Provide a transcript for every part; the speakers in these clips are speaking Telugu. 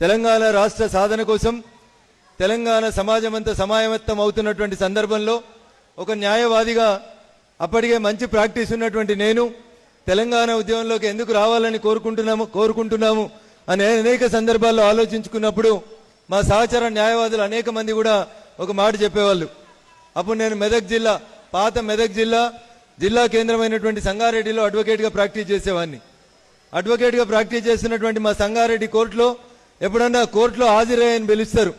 తెలంగాణ రాష్ట్ర సాధన కోసం తెలంగాణ సమాజమంతా సమాయమత్తం అవుతున్నటువంటి సందర్భంలో ఒక న్యాయవాదిగా అప్పటికే మంచి ప్రాక్టీస్ ఉన్నటువంటి నేను తెలంగాణ ఉద్యమంలోకి ఎందుకు రావాలని కోరుకుంటున్నాము అనే అనేక సందర్భాల్లో ఆలోచించుకున్నప్పుడు మా సహచర న్యాయవాదులు అనేక మంది కూడా ఒక మాట చెప్పేవాళ్ళు. అప్పుడు నేను పాత మెదక్ జిల్లా కేంద్రమైనటువంటి సంగారెడ్డిలో అడ్వకేట్గా ప్రాక్టీస్ చేసేవాడిని. అడ్వకేట్గా ప్రాక్టీస్ చేస్తున్నటువంటి మా సంగారెడ్డి కోర్టులో ఎప్పుడన్నా కోర్టులో హాజరయ్యని పిలుస్తారు.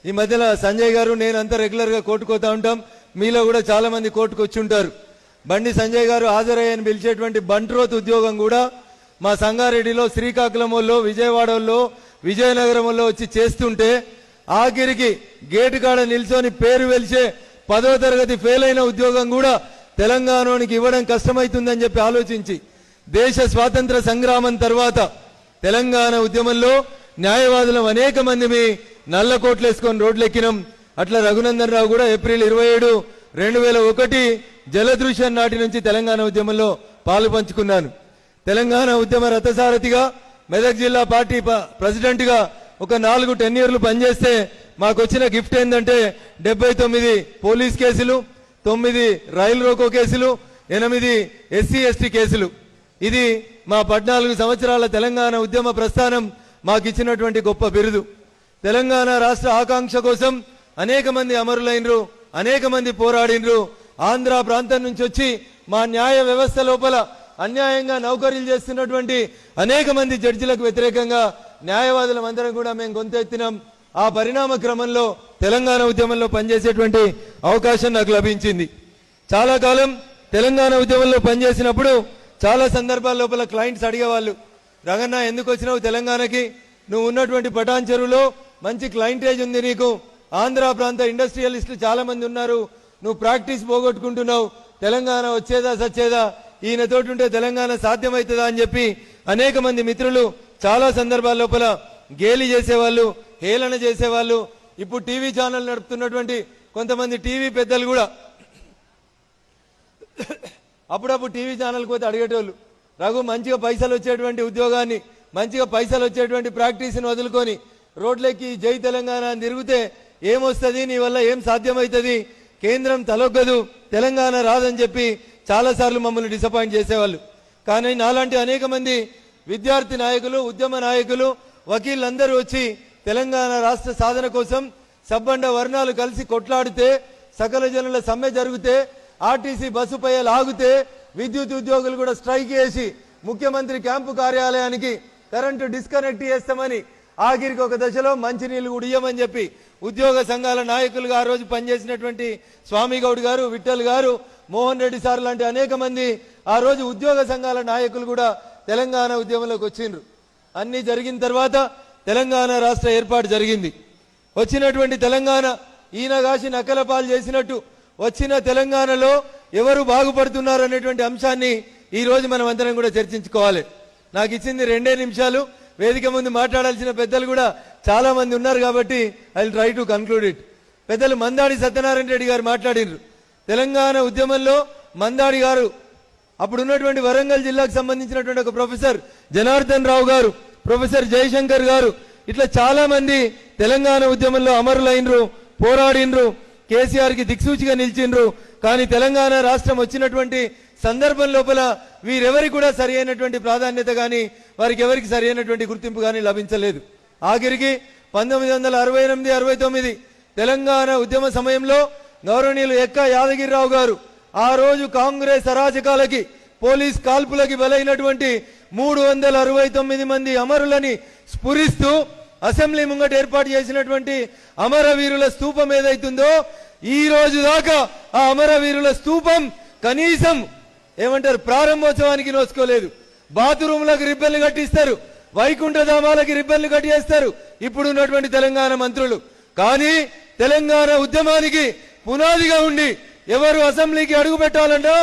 ఈ మధ్యలో సంజయ్ గారు నేనంతా రెగ్యులర్గా కోర్టుకు పోతా ఉంటాం. మీలో కూడా చాలా మంది కోర్టుకు వచ్చి ఉంటారు. బండి సంజయ్ గారు హాజరయ్యని పిలిచేటువంటి బంట్రోత్ ఉద్యోగం కూడా మా సంగారెడ్డిలో, శ్రీకాకుళంలో, విజయవాడలో, విజయనగరంలో వచ్చి చేస్తుంటే ఆఖరికి గేటు కాడ నిల్చొని పేరు వెలిచే 10వ తరగతి ఫెయిల్ అయిన ఉద్యోగం కూడా తెలంగాణకి ఇవ్వడం కష్టమవుతుందని చెప్పి ఆలోచించి దేశ స్వాతంత్ర సంగ్రామం తర్వాత తెలంగాణ ఉద్యమంలో న్యాయవాదులం అనేక మంది నల్ల కోట్లు వేసుకొని రోడ్లెక్కినాం. అట్లా రఘునందన్ రావు కూడా ఏప్రిల్ 27, 2001 జలదృశ్యం నాటి నుంచి తెలంగాణ ఉద్యమంలో పాలు పంచుకున్నాను. తెలంగాణ ఉద్యమ రథసారథిగా మెదక్ జిల్లా పార్టీ ప్రెసిడెంట్గా ఒక 4 టెన్యూర్లు పనిచేస్తే మాకు వచ్చిన గిఫ్ట్ ఏంటంటే 79 పోలీస్ కేసులు, 9 రైలు రోకో కేసులు, 8 SC ST కేసులు. ఇది మా 14 సంవత్సరాల తెలంగాణ ఉద్యమ ప్రస్థానం మాకు ఇచ్చినటువంటి గొప్ప బిరుదు. తెలంగాణ రాష్ట్ర ఆకాంక్ష కోసం అనేక మంది అమరులైనరు, అనేక మంది పోరాడినరు. ఆంధ్ర ప్రాంతం నుంచి వచ్చి మా న్యాయ వ్యవస్థ లోపల అన్యాయంగా నౌకరీలు చేస్తున్నటువంటి అనేక మంది జడ్జిలకు వ్యతిరేకంగా న్యాయవాదులం అందరం కూడా మేము గొంతెత్తినాం. ఆ పరిణామ క్రమంలో తెలంగాణ ఉద్యమంలో పనిచేసేటువంటి అవకాశం నాకు లభించింది. చాలా కాలం తెలంగాణ ఉద్యమంలో పనిచేసినప్పుడు చాలా సందర్భాల లోపల క్లయింట్స్ అడిగేవాళ్ళు, రంగన్న ఎందుకు వచ్చినావు తెలంగాణకి? నువ్వు ఉన్నటువంటి పటాన్ చెరువులో మంచి క్లయింటేజ్ ఉంది, నీకు ఆంధ్ర ప్రాంత ఇండస్ట్రియలిస్టులు చాలా మంది ఉన్నారు, నువ్వు ప్రాక్టీస్ పోగొట్టుకుంటున్నావు, తెలంగాణ వచ్చేదా సచ్చేదా, ఈయనతోటి ఉంటే తెలంగాణ సాధ్యమవుతుందా అని చెప్పి అనేక మంది మిత్రులు చాలా సందర్భాల లోపల గేలి చేసేవాళ్ళు, హేళన చేసేవాళ్ళు. ఇప్పుడు టీవీ ఛానల్ నడుపుతున్నటువంటి కొంతమంది టీవీ పెద్దలు కూడా అప్పుడప్పుడు టీవీ ఛానల్కి పోతే అడిగేటోళ్ళు, రఘు మంచిగా పైసలు వచ్చేటువంటి ఉద్యోగాన్ని, మంచిగా పైసలు వచ్చేటువంటి ప్రాక్టీస్ని వదులుకొని రోడ్లెక్కి జై తెలంగాణ అని తిరిగితే ఏమొస్తుంది, నీ వల్ల ఏం సాధ్యమవుతుంది, కేంద్రం తలొగ్గదు, తెలంగాణ రాదని చెప్పి చాలాసార్లు మమ్మల్ని డిసప్పాయింట్ చేసేవాళ్ళు. కానీ నాలాంటి అనేక మంది విద్యార్థి నాయకులు, ఉద్యమ నాయకులు, వకీళ్ళందరూ వచ్చి తెలంగాణ రాష్ట్ర సాధన కోసం సబ్బండ వర్ణాలు కలిసి కొట్లాడితే, సకల జనుల సమ్మె జరిగితే, ఆర్టీసీ బస్సుపై లాగితే, విద్యుత్ ఉద్యోగులు కూడా స్ట్రైక్ చేసి ముఖ్యమంత్రి క్యాంపు కార్యాలయానికి కరెంటు డిస్కనెక్ట్ చేస్తామని ఆఖరికి ఒక దశలో మంచినీళ్లు కూడా ఇయ్యమని చెప్పి ఉద్యోగ సంఘాల నాయకులుగా ఆ రోజు పనిచేసినటువంటి స్వామి గౌడ్ గారు, విఠల్ గారు, మోహన్ రెడ్డి సార్ లాంటి అనేక మంది ఆ రోజు ఉద్యోగ సంఘాల నాయకులు కూడా తెలంగాణ ఉద్యమంలోకి వచ్చిండ్రు. అన్ని జరిగిన తర్వాత తెలంగాణ రాష్ట్ర ఏర్పాటు జరిగింది. వచ్చినటువంటి తెలంగాణ ఈయనగాసి నకల పాలు చేసినట్టు వచ్చిన తెలంగాణలో ఎవరు బాగుపడుతున్నారు అనేటువంటి అంశాన్ని ఈ రోజు మనం అందరం కూడా చర్చించుకోవాలి. నాకు ఇచ్చింది 2 నిమిషాలు. వేదిక ముందు మాట్లాడాల్సిన పెద్దలు కూడా చాలా మంది ఉన్నారు కాబట్టి I will try to conclude it. పెద్దలు మందాడి సత్యనారాయణ రెడ్డి గారు మాట్లాడినారు. తెలంగాణ ఉద్యమంలో మందాడి గారు, అప్పుడు ఉన్నటువంటి వరంగల్ జిల్లాకు సంబంధించినటువంటి ఒక ప్రొఫెసర్ జనార్దన్ రావు గారు, ప్రొఫెసర్ జయశంకర్ గారు, ఇట్లా చాలా మంది తెలంగాణ ఉద్యమంలో అమరులైనరు, పోరాడినరు, కేసీఆర్కి దిక్సూచిగా నిలిచిండ్రు. కానీ తెలంగాణ రాష్ట్రం వచ్చినటువంటి సందర్భం లోపల వీరెవరికి కూడా సరి అయినటువంటి ప్రాధాన్యత కానీ వారికి ఎవరికి సరి అయినటువంటి గుర్తింపు కానీ లభించలేదు. ఆఖరికి 1968, 69 తెలంగాణ ఉద్యమ సమయంలో గౌరవనీయులు ఎక్క యాదగిరిరావు గారు ఆ రోజు కాంగ్రెస్ అరాచకాలకి, పోలీస్ కాల్పులకి బలైనటువంటి 369 మంది అమరులని స్ఫురిస్తూ అసెంబ్లీ ముంగట ఏర్పాటు చేసినటువంటి అమరవీరుల స్తూపం ఏదైతుందో ఈ రోజు దాకా ఆ అమరవీరుల స్తూపం కనీసం ఏమంటారు ప్రారంభోత్సవానికి నోసుకోలేదు. బాత్రూంలకు రిబ్బన్లు కట్టిస్తారు, వైకుంఠధామాలకి రిబ్బన్లు కట్టేస్తారు ఇప్పుడు ఉన్నటువంటి తెలంగాణ మంత్రులు. కానీ తెలంగాణ ఉద్యమానికి పునాదిగా ఉండి ఎవరు అసెంబ్లీకి అడుగు పెట్టాలన్నా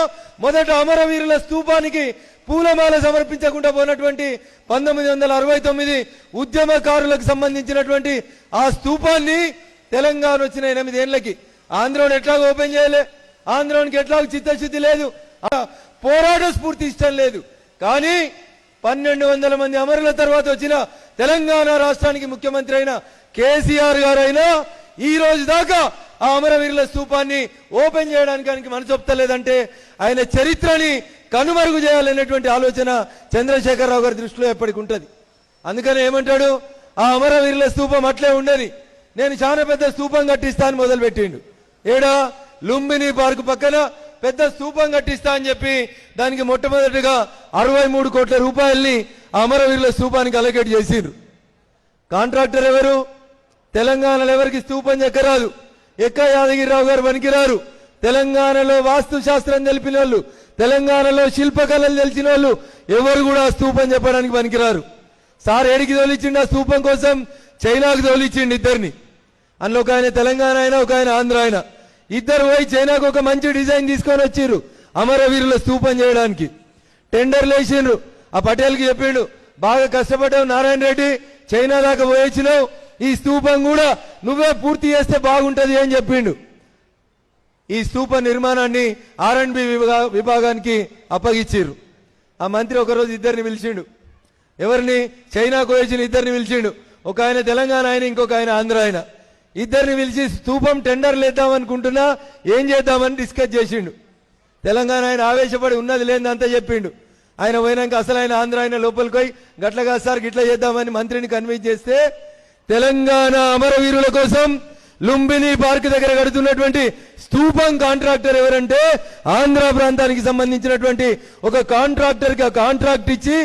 మొదట అమరవీరుల స్తూపానికి పూలమాల సమర్పించకుండా పోయినటువంటి 1969 ఉద్యమకారులకు సంబంధించినటువంటి ఆ స్తూపాన్ని తెలంగాణ వచ్చిన 8 ఏళ్లకి ఆంధ్రోని ఎట్లాగో ఓపెన్ చేయలే, ఆంధ్రోనికి ఎట్లాగో చిత్తశుద్ధి లేదు, పోరాట స్ఫూర్తి ఇష్టం లేదు. కానీ 1200 మంది అమరుల తర్వాత వచ్చిన తెలంగాణ రాష్ట్రానికి ముఖ్యమంత్రి అయిన కేసీఆర్ గారైనా ఈ రోజు దాకా ఆ అమరవీరుల స్తూపాన్ని ఓపెన్ చేయడానికి ఆయనకి మనసొప్తలేదంటే ఆయన చరిత్రని కనుమరుగు చేయాలనేటువంటి ఆలోచన చంద్రశేఖరరావు గారి దృష్టిలో ఎప్పటికి ఉంటుంది. అందుకని ఏమంటాడు, ఆ అమరవీరుల స్తూపం అట్లే ఉండని, నేను చాలా పెద్ద స్తూపం కట్టిస్తా అని మొదలుపెట్టిండు. ఏడా లుంబిని పార్కు పక్కన పెద్ద స్తూపం కట్టిస్తా అని చెప్పి దానికి మొట్టమొదటిగా 63 కోట్ల రూపాయల్ని అమరవీరుల స్తూపానికి అలొకేట్ చేసిండ్రు. కాంట్రాక్టర్ ఎవరు? తెలంగాణలో ఎవరికి స్తూపం చెక్కరాదు. ఎక్క యాదగిరిరావు గారు పనికిరారు. తెలంగాణలో వాస్తు శాస్త్రం తెలిపిన వాళ్ళు, తెలంగాణలో శిల్పకళలు తెలిసిన వాళ్ళు ఎవరు కూడా స్తూపం చెప్పడానికి పనికిరారు. సార్ ఏడికి తోలిచ్చిండు ఆ స్తూపం కోసం? చైనాకు తోలిచ్చిండు ఇద్దరిని. అందులో ఒక ఆయన తెలంగాణ ఆయన, ఒక ఆయన ఆంధ్ర ఆయన. ఇద్దరు పోయి చైనాకు ఒక మంచి డిజైన్ తీసుకొని వచ్చిర్రు అమరవీరుల స్తూపం చేయడానికి. టెండర్లు వేసిండ్రు. ఆ పటేల్కి చెప్పిండు, బాగా కష్టపడ్డావు నారాయణ రెడ్డి, చైనా దాకా పోయొచ్చినావు, ఈ స్తూపం కూడా నువ్వే పూర్తి చేస్తే బాగుంటది అని చెప్పిండు. ఈ స్తూప నిర్మాణాన్ని R&B విభాగానికి అప్పగిచ్చిర్రు. ఆ మంత్రి ఒకరోజు ఇద్దరిని పిలిచిండు. ఎవరిని? చైనాకు వచ్చిన ఇద్దరిని పిలిచిండు. ఒక ఆయన తెలంగాణ ఆయన, ఇంకొక ఆయన ఆంధ్ర ఆయన. ఇద్దరిని పిలిచి స్తూపం టెండర్లు వేద్దామనుకుంటున్నా, ఏం చేద్దామని డిస్కస్ చేసిండు. తెలంగాణ ఆయన ఆవేశపడి ఉన్నది లేదంతా చెప్పిండు. ఆయన పోయినాక అసలు ఆయన ఆంధ్ర ఆయన లోపలికి పోయి గట్లగా సార్ గిట్లా చేద్దామని మంత్రిని కన్విన్స్ చేస్తే, తెలంగాణ అమరవీరుల కోసం లుంబిని పార్క్ దగ్గర కడుతున్నటువంటి స్తూపం కాంట్రాక్టర్ ఎవరంటే ఆంధ్ర ప్రాంతానికి సంబంధించినటువంటి ఒక కాంట్రాక్టర్ కి ఆ కాంట్రాక్ట్ ఇచ్చి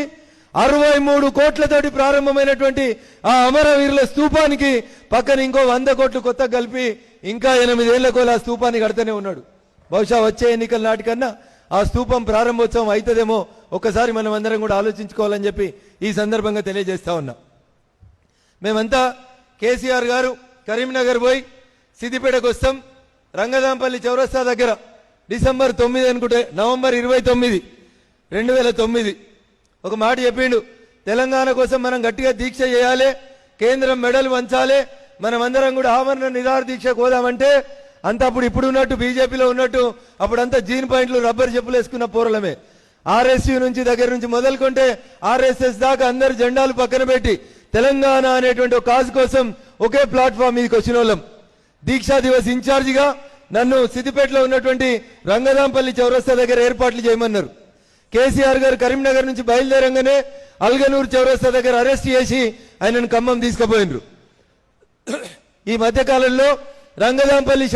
63 కోట్లతోటి ప్రారంభమైనటువంటి ఆ అమరవీరుల స్తూపానికి పక్కన ఇంకో 100 కోట్లు కొత్త కలిపి ఇంకా 8 ఏళ్లకు ఆ స్తూపాన్ని కడుతూనే ఉన్నాడు. బహుశా వచ్చే ఎన్నికల నాటికన్నా ఆ స్తూపం ప్రారంభోత్సవం అవుతుందేమో ఒక్కసారి మనం అందరం కూడా ఆలోచించుకోవాలని చెప్పి ఈ సందర్భంగా తెలియజేస్తా ఉన్నా. మేమంతా కేసీఆర్ గారు కరీంనగర్ పోయి సిద్దిపేటకు వస్తాం. రంగదాంపల్లి చౌరస్తా దగ్గర డిసెంబర్ 9 అనుకుంటే, నవంబర్ 29, 2009 ఒక మాట చెప్పిండు, తెలంగాణ కోసం మనం గట్టిగా దీక్ష చేయాలి, కేంద్రం మెడలు వంచాలి, మనమందరం కూడా ఆమరణ నిరాహార దీక్షకు పోదామంటే అంత అప్పుడు ఇప్పుడు ఉన్నట్టు బీజేపీలో ఉన్నట్టు అప్పుడంతా జీన్ పాయింట్లు రబ్బర్ చెప్పులు వేసుకున్న పోరలమే. RSU నుంచి దగ్గర నుంచి మొదలుకుంటే RSS దాకా అందరు జెండాలు పక్కన పెట్టి తెలంగాణ అనేటువంటి ఒక కాజ్ కోసం ఒకే ప్లాట్ఫామ్ మీదకి వచ్చిన వాళ్ళం. దీక్షా దివస్ ఇన్ఛార్జిగా నన్ను సిద్దిపేటలో ఉన్నటువంటి రంగదాంపల్లి చౌరస్తా దగ్గర ఏర్పాట్లు చేయమన్నారు. కేసీఆర్ గారు కరీంనగర్ నుంచి బయలుదేరంగానే అల్గనూరు చౌరస్తా దగ్గర అరెస్ట్ చేసి ఆయనను ఖమ్మం తీసుకుపోయినరు. ఈ మధ్యకాలంలో రంగదాంపల్లి